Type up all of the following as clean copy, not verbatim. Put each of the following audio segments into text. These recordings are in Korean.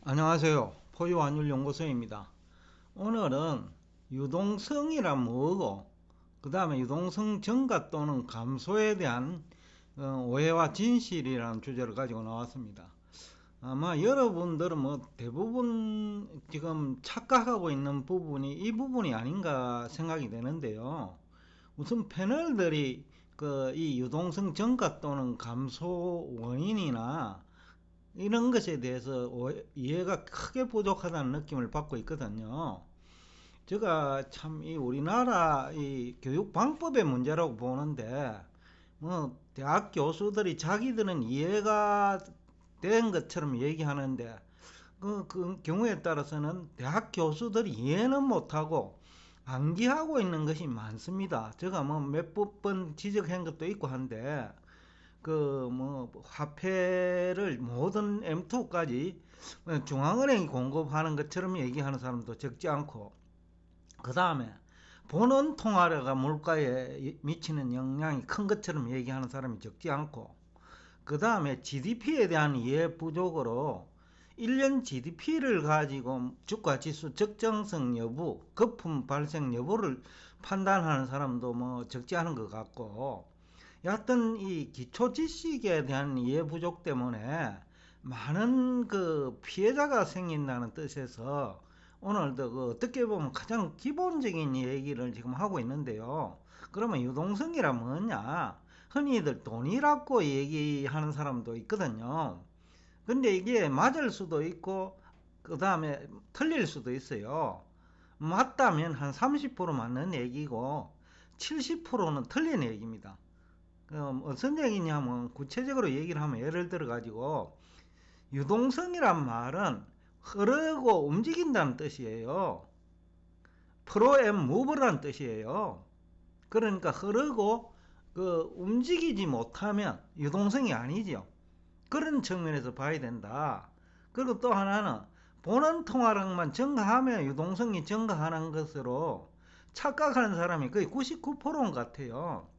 안녕하세요. 포유환율연구소입니다. 오늘은 유동성이란 뭐고, 그 다음에 유동성 증가 또는 감소에 대한 오해와 진실이라는 주제를 가지고 나왔습니다. 아마 여러분들은 대부분 지금 착각하고 있는 부분이 이 부분이 아닌가 생각이 되는데요. 우선 패널들이 이 유동성 증가 또는 감소 원인이나 이런 것에 대해서 이해가 크게 부족하다는 느낌을 받고 있거든요. 제가 참 이 우리나라 이 교육 방법의 문제라고 보는데, 대학 교수들이 자기들은 이해가 된 것처럼 얘기하는데, 그 경우에 따라서는 대학 교수들이 이해는 못하고 암기하고 있는 것이 많습니다. 제가 몇 번 지적한 것도 있고 한데, 화폐를 모든 M2까지 중앙은행이 공급하는 것처럼 얘기하는 사람도 적지 않고, 그 다음에 본원 통화가 물가에 미치는 영향이 큰 것처럼 얘기하는 사람이 적지 않고, 그 다음에 GDP에 대한 이해 부족으로 1년 GDP를 가지고 주가지수 적정성 여부, 거품 발생 여부를 판단하는 사람도 적지 않은 것 같고, 여하튼 이 기초 지식에 대한 이해 부족 때문에 많은 피해자가 생긴다는 뜻에서 오늘도 어떻게 보면 가장 기본적인 얘기를 지금 하고 있는데요. 그러면 유동성이란 뭐냐? 흔히들 돈이라고 얘기하는 사람도 있거든요. 근데 이게 맞을 수도 있고 그 다음에 틀릴 수도 있어요. 맞다면 한 30% 맞는 얘기고 70%는 틀린 얘기입니다. 무슨 얘기냐면 구체적으로 얘기를 하면, 예를 들어 가지고 유동성이란 말은 흐르고 움직인다는 뜻이에요. flow and move라는 뜻이에요. 그러니까 흐르고 움직이지 못하면 유동성이 아니죠. 그런 측면에서 봐야 된다. 그리고 또 하나는 본원 통화량만 증가하면 유동성이 증가하는 것으로 착각하는 사람이 거의 99%인 것 같아요.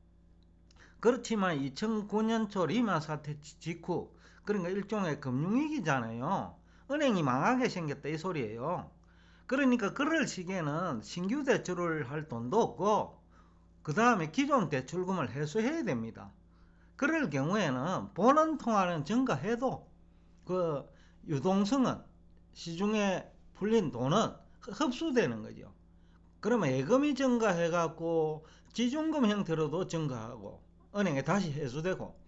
그렇지만 2009년 초 리만 사태 직후, 그러니까 일종의 금융위기잖아요. 은행이 망하게 생겼다 이 소리예요. 그러니까 그럴 시기에는 신규 대출을 할 돈도 없고, 그 다음에 기존 대출금을 회수해야 됩니다. 그럴 경우에는 본원 통화는 증가해도 그 유동성은, 시중에 풀린 돈은 흡수되는 거죠. 그러면 예금이 증가해갖고 지중금 형태로도 증가하고 은행에 다시 회수되고,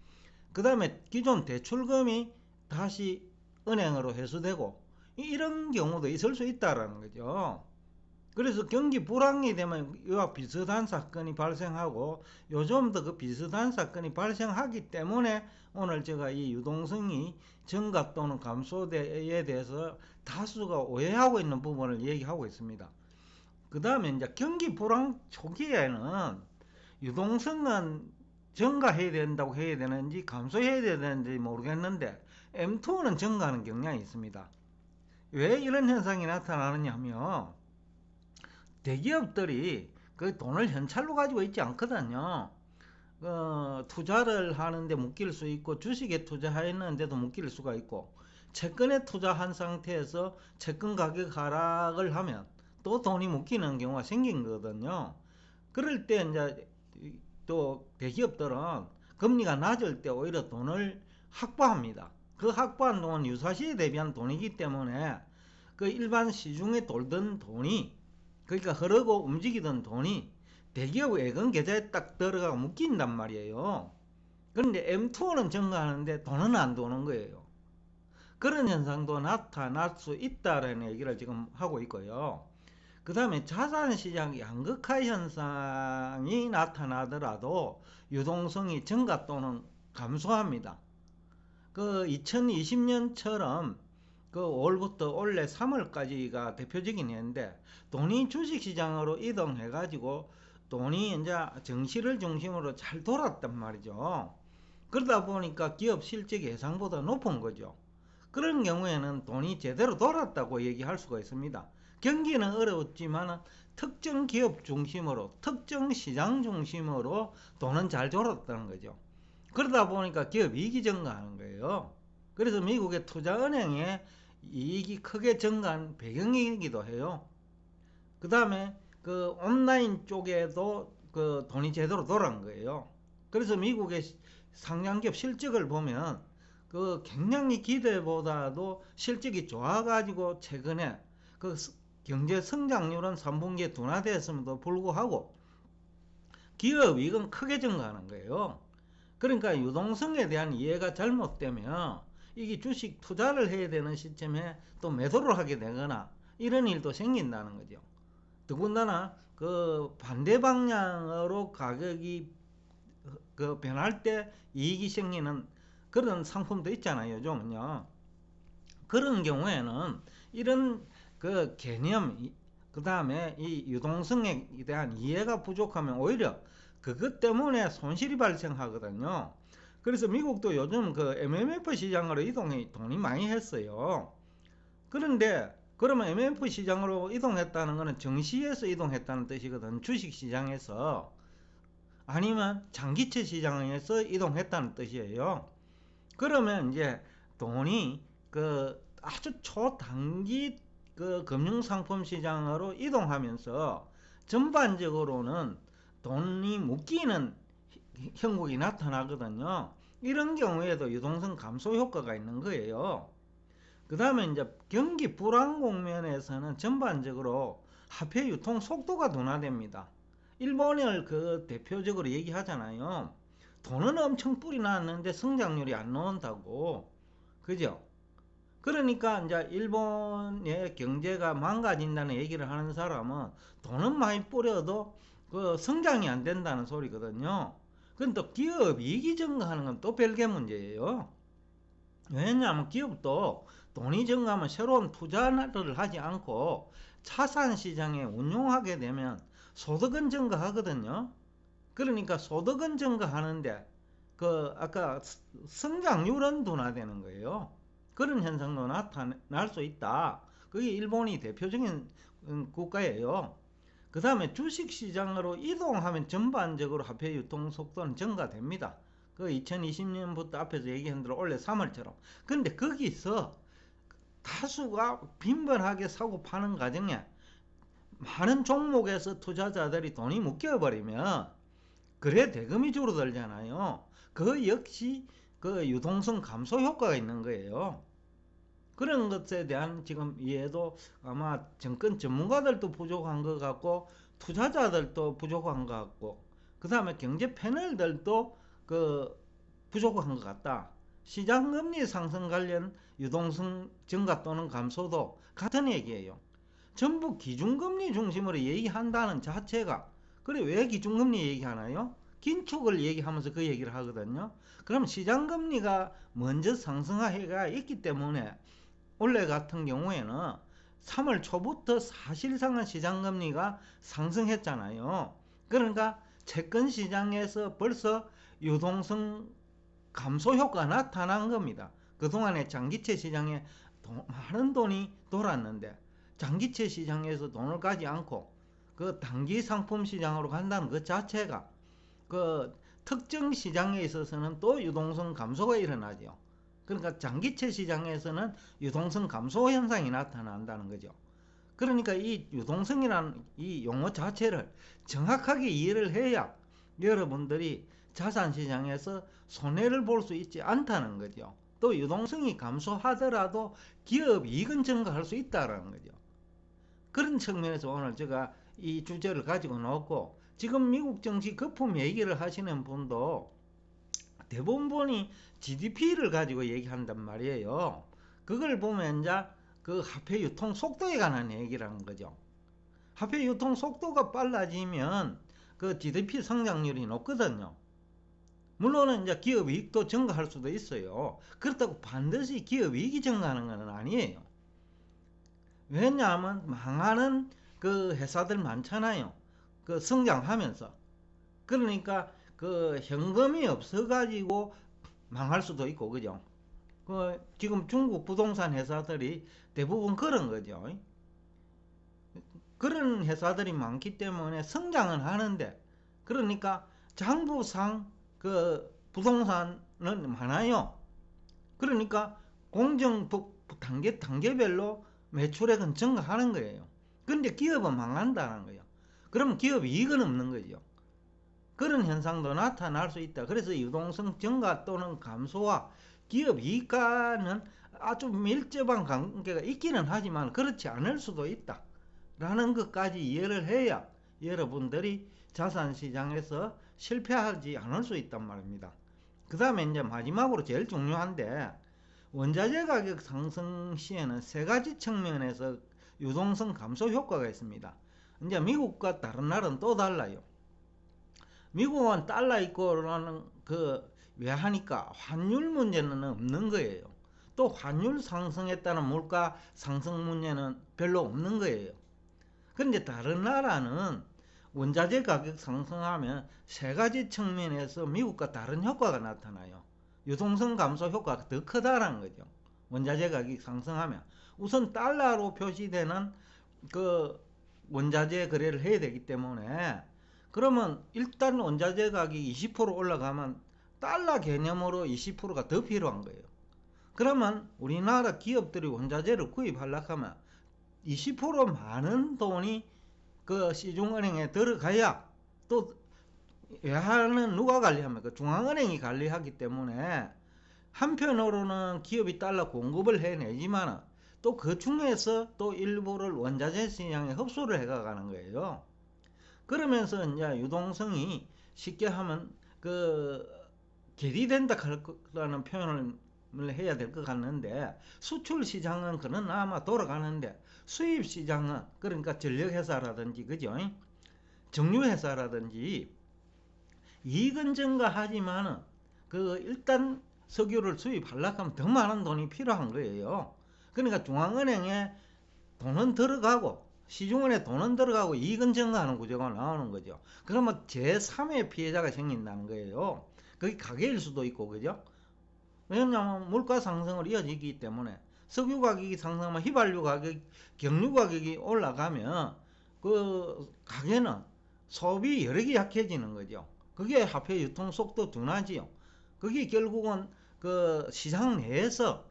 그 다음에 기존 대출금이 다시 은행으로 회수되고, 이런 경우도 있을 수 있다라는 거죠. 그래서 경기 불황이 되면 이와 비슷한 사건이 발생하고, 요즘도 그 비슷한 사건이 발생하기 때문에 오늘 제가 이 유동성이 증가 또는 감소에 대해서 다수가 오해하고 있는 부분을 얘기하고 있습니다. 그 다음에 이제 경기 불황 초기에는 유동성은 증가해야 된다고 해야 되는지 감소해야 되는지 모르겠는데, M2는 증가하는 경향이 있습니다. 왜 이런 현상이 나타나느냐 하면, 대기업들이 그 돈을 현찰로 가지고 있지 않거든요. 투자를 하는데 묶일 수 있고, 주식에 투자했는데도 묶일 수가 있고, 채권에 투자한 상태에서 채권 가격 하락을 하면 또 돈이 묶이는 경우가 생긴 거거든요. 그럴 때 이제 또 대기업들은 금리가 낮을 때 오히려 돈을 확보합니다. 그 확보한 돈은 유사시에 대비한 돈이기 때문에 그 일반 시중에 돌던 돈이, 그러니까 흐르고 움직이던 돈이 대기업 예금 계좌에 딱 들어가고 묶인단 말이에요. 그런데 M2는 증가하는데 돈은 안 도는 거예요. 그런 현상도 나타날 수 있다라는 얘기를 지금 하고 있고요. 그 다음에 자산시장 양극화 현상이 나타나더라도 유동성이 증가 또는 감소합니다. 2020년처럼 5월부터 올해 3월까지가 대표적인 해인데, 돈이 주식시장으로 이동해가지고 돈이 이제 정시를 중심으로 잘 돌았단 말이죠. 그러다 보니까 기업 실적이 예상보다 높은 거죠. 그런 경우에는 돈이 제대로 돌았다고 얘기할 수가 있습니다. 경기는 어려웠지만 특정 기업 중심으로, 특정 시장 중심으로 돈은 잘 돌았다는 거죠. 그러다 보니까 기업 이익이 증가하는 거예요. 그래서 미국의 투자은행에 이익이 크게 증가한 배경이기도 해요. 그 다음에 그 온라인 쪽에도 그 돈이 제대로 돌아간 거예요. 그래서 미국의 상장기업 실적을 보면 그 굉장히 기대보다도 실적이 좋아가지고 최근에 그 경제 성장률은 3분기에 둔화되었음에도 불구하고 기업 이익은 크게 증가하는 거예요. 그러니까 유동성에 대한 이해가 잘못되면 이게 주식 투자를 해야 되는 시점에 또 매도를 하게 되거나 이런 일도 생긴다는 거죠. 더군다나 그 반대 방향으로 가격이 그 변할 때 이익이 생기는 그런 상품도 있잖아요, 요즘은요. 그런 경우에는 이런 그 개념, 그 다음에 이 유동성에 대한 이해가 부족하면 오히려 그것 때문에 손실이 발생하거든요. 그래서 미국도 요즘 그 MMF 시장으로 이동이 돈이 많이 했어요. 그런데 그러면 MMF 시장으로 이동했다는 것은 정시에서 이동했다는 뜻이거든. 주식 시장에서. 아니면 장기채 시장에서 이동했다는 뜻이에요. 그러면 이제 돈이 그 아주 초단기 그 금융상품 시장으로 이동하면서 전반적으로는 돈이 묶이는 형국이 나타나거든요. 이런 경우에도 유동성 감소 효과가 있는 거예요. 그 다음에 이제 경기 불안 국면에서는 전반적으로 화폐 유통 속도가 둔화됩니다. 일본을 그 대표적으로 얘기하잖아요. 돈은 엄청 뿌리 났는데 성장률이 안 나온다고. 그죠? 그러니까 이제 일본의 경제가 망가진다는 얘기를 하는 사람은 돈은 많이 뿌려도 그 성장이 안 된다는 소리거든요. 그건 또 기업 이익이 증가하는 건 또 별개 문제예요. 왜냐하면 기업도 돈이 증가하면 새로운 투자를 하지 않고 자산 시장에 운용하게 되면 소득은 증가하거든요. 그러니까 소득은 증가하는데 그 아까 성장률은 둔화되는 거예요. 그런 현상도 나타날 수 있다. 그게 일본이 대표적인 국가예요. 그 다음에 주식시장으로 이동하면 전반적으로 화폐 유통 속도는 증가됩니다. 그 2020년부터 앞에서 얘기한 대로 올해 3월처럼. 근데 거기서 다수가 빈번하게 사고 파는 과정에 많은 종목에서 투자자들이 돈이 묶여버리면 거래 대금이 줄어들잖아요. 그 역시 그 유동성 감소 효과가 있는 거예요. 그런 것에 대한 지금 이해도 아마 정권 전문가들도 부족한 것 같고 투자자들도 부족한 것 같고 그 다음에 경제 패널들도 그 부족한 것 같다. 시장금리 상승 관련 유동성 증가 또는 감소도 같은 얘기예요. 전부 기준금리 중심으로 얘기한다는 자체가 그래 왜 기준금리 얘기하나요? 긴축을 얘기하면서 그 얘기를 하거든요. 그럼 시장금리가 먼저 상승하해가 있기 때문에 올해 같은 경우에는 3월 초부터 사실상은 시장금리가 상승했잖아요. 그러니까 채권 시장에서 벌써 유동성 감소 효과가 나타난 겁니다. 그동안에 장기채 시장에 많은 돈이 돌았는데 장기채 시장에서 돈을 가지 않고 그 단기 상품 시장으로 간다는 것 자체가 그 특정 시장에 있어서는 또 유동성 감소가 일어나죠. 그러니까 장기채 시장에서는 유동성 감소 현상이 나타난다는 거죠. 그러니까 이 유동성이라는 이 용어 자체를 정확하게 이해를 해야 여러분들이 자산 시장에서 손해를 볼 수 있지 않다는 거죠. 또 유동성이 감소하더라도 기업 이익은 증가할 수 있다는 거죠. 그런 측면에서 오늘 제가 이 주제를 가지고 나왔고 지금 미국 정치 거품 얘기를 하시는 분도 대부분이 GDP를 가지고 얘기한단 말이에요. 그걸 보면 이제 그 화폐 유통 속도에 관한 얘기라는 거죠. 화폐 유통 속도가 빨라지면 그 GDP 성장률이 높거든요. 물론은 이제 기업 이익도 증가할 수도 있어요. 그렇다고 반드시 기업 이익이 증가하는 건 아니에요. 왜냐하면 망하는 그 회사들 많잖아요. 그 성장하면서. 그러니까 그 현금이 없어가지고 망할 수도 있고, 그죠? 그 지금 중국 부동산 회사들이 대부분 그런 거죠. 그런 회사들이 많기 때문에 성장은 하는데, 그러니까 장부상 그 부동산은 많아요. 그러니까 공정법 단계별로 매출액은 증가하는 거예요. 그런데 기업은 망한다는 거예요. 그러면 기업 이익은 없는 거죠. 그런 현상도 나타날 수 있다. 그래서 유동성 증가 또는 감소와 기업 이익과는 아주 밀접한 관계가 있기는 하지만 그렇지 않을 수도 있다 라는 것까지 이해를 해야 여러분들이 자산시장에서 실패하지 않을 수 있단 말입니다. 그 다음에 이제 마지막으로 제일 중요한데, 원자재 가격 상승 시에는 세 가지 측면에서 유동성 감소 효과가 있습니다. 이제 미국과 다른 나라는 또 달라요. 미국은 달러 있고라는 왜 하니까 환율 문제는 없는 거예요. 또 환율 상승에 따른 물가 상승 문제는 별로 없는 거예요. 그런데 다른 나라는 원자재 가격 상승하면 세 가지 측면에서 미국과 다른 효과가 나타나요. 유동성 감소 효과가 더 크다라는 거죠. 원자재 가격이 상승하면 우선 달러로 표시되는 그 원자재 거래를 해야 되기 때문에, 그러면 일단 원자재 가격이 20% 올라가면 달러 개념으로 20%가 더 필요한 거예요. 그러면 우리나라 기업들이 원자재를 구입하려고 하면 20% 많은 돈이 그 시중은행에 들어가야, 또 외환은 누가 관리합니까? 중앙은행이 관리하기 때문에 한편으로는 기업이 달러 공급을 해내지만 또 그 중에서 또 일부를 원자재 시장에 흡수를 해가는 거예요. 그러면서 이제 유동성이 쉽게 하면 괴리된다라는 표현을 해야 될 것 같는데, 수출 시장은 그나마 돌아가는데 수입 시장은, 그러니까 전력회사라든지 그죠? 정유회사라든지 이익은 증가하지만은 일단 석유를 수입하려고 하면 더 많은 돈이 필요한 거예요. 그러니까 중앙은행에 돈은 들어가고 시중은행에 돈은 들어가고 이익은 증가하는 구조가 나오는 거죠. 그러면 제3의 피해자가 생긴다는 거예요. 그게 가계일 수도 있고, 그죠? 왜냐하면 물가 상승을 이어지기 때문에 석유 가격이 상승하면 휘발유 가격, 경유 가격이 올라가면 가게는 소비 여력이 약해지는 거죠. 그게 화폐 유통 속도 둔화지요. 그게 결국은 시장 내에서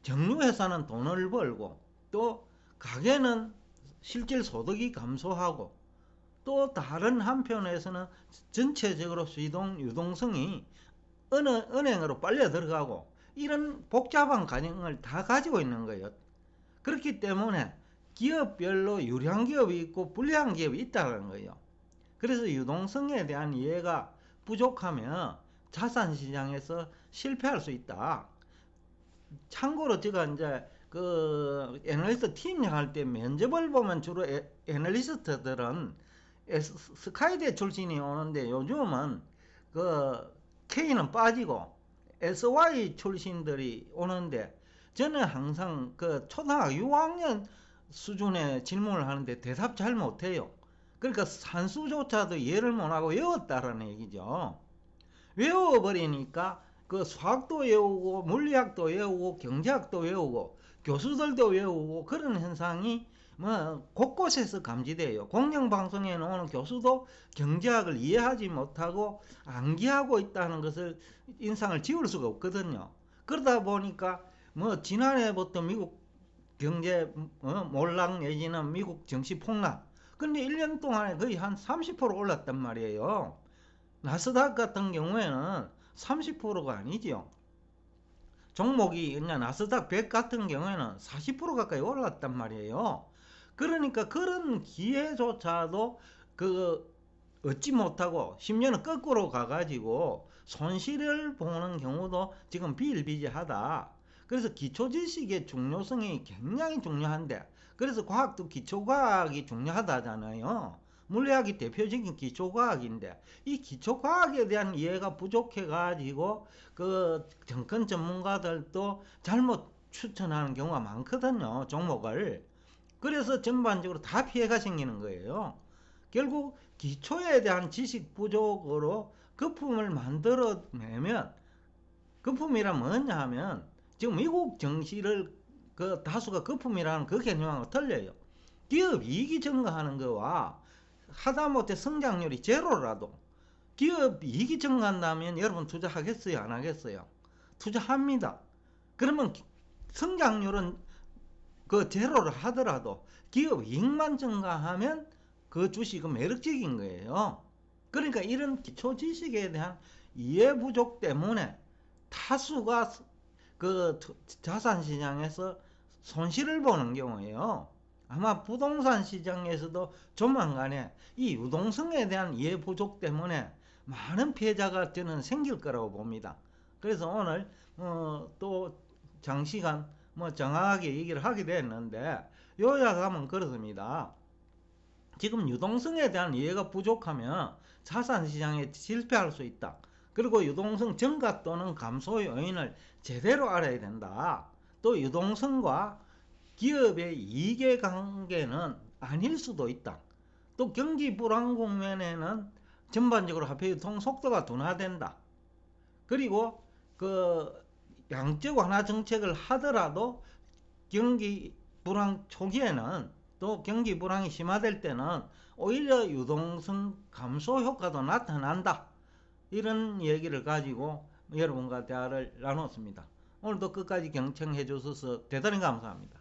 정유회사는 돈을 벌고, 또 가게는 실질 소득이 감소하고, 또 다른 한편에서는 전체적으로 유동성이 은행으로 빨려 들어가고, 이런 복잡한 과정을 다 가지고 있는 거예요. 그렇기 때문에 기업별로 유리한 기업이 있고 불리한 기업이 있다는 거예요. 그래서 유동성에 대한 이해가 부족하면 자산시장에서 실패할 수 있다. 참고로 제가 이제 애널리스트 팀장할 때 면접을 보면 주로 애널리스트들은 스카이대 출신이 오는데, 요즘은 K는 빠지고 SY 출신들이 오는데, 저는 항상 초등학교 6학년 수준의 질문을 하는데 대답 잘 못해요. 그러니까 산수조차도 이해를 못하고 외웠다라는 얘기죠. 외워버리니까 수학도 외우고 물리학도 외우고 경제학도 외우고 교수들도 외우고, 그런 현상이 곳곳에서 감지돼요. 공영방송에 나오는 교수도 경제학을 이해하지 못하고 암기하고 있다는 것을 인상을 지울 수가 없거든요. 그러다 보니까 지난해부터 미국 경제 몰락 내지는 미국 증시 폭락, 근데 1년 동안에 거의 한 30% 올랐단 말이에요. 나스닥 같은 경우에는 30%가 아니죠. 종목이 그냥 나스닥 100 같은 경우에는 40% 가까이 올랐단 말이에요. 그러니까 그런 기회조차도 얻지 못하고 심지어는 거꾸로 가가지고 손실을 보는 경우도 지금 비일비재하다. 그래서 기초지식의 중요성이 굉장히 중요한데, 그래서 과학도 기초과학이 중요하다잖아요. 물리학이 대표적인 기초과학인데, 이 기초과학에 대한 이해가 부족해가지고 정권 전문가들도 잘못 추천하는 경우가 많거든요, 종목을. 그래서 전반적으로 다 피해가 생기는 거예요. 결국 기초에 대한 지식 부족으로 거품을 만들어내면, 거품이란 뭐냐 하면 지금 미국 증시를 다수가 거품이라는 그 개념하고 틀려요. 기업 이익이 증가하는 거와 하다못해 성장률이 제로라도 기업 이익이 증가한다면 여러분 투자하겠어요, 안 하겠어요? 투자합니다. 그러면 성장률은 그 제로를 하더라도 기업 이익만 증가하면 그 주식은 매력적인 거예요. 그러니까 이런 기초 지식에 대한 이해 부족 때문에 다수가 그 자산 시장에서 손실을 보는 경우예요. 아마 부동산 시장에서도 조만간에 이 유동성에 대한 이해 부족 때문에 많은 피해자가 저는 생길 거라고 봅니다. 그래서 오늘 또 장시간 정확하게 얘기를 하게 됐는데 요약하면 그렇습니다. 지금 유동성에 대한 이해가 부족하면 자산시장에 실패할 수 있다. 그리고 유동성 증가 또는 감소 요인을 제대로 알아야 된다. 또 유동성과 기업의 이익의 관계는 아닐 수도 있다. 또 경기 불안 국면에는 전반적으로 화폐 유통 속도가 둔화된다. 그리고 그 양적 완화 정책을 하더라도 경기 불황 초기에는 또 경기 불황이 심화될 때는 오히려 유동성 감소 효과도 나타난다. 이런 얘기를 가지고 여러분과 대화를 나눴습니다. 오늘도 끝까지 경청해 주셔서 대단히 감사합니다.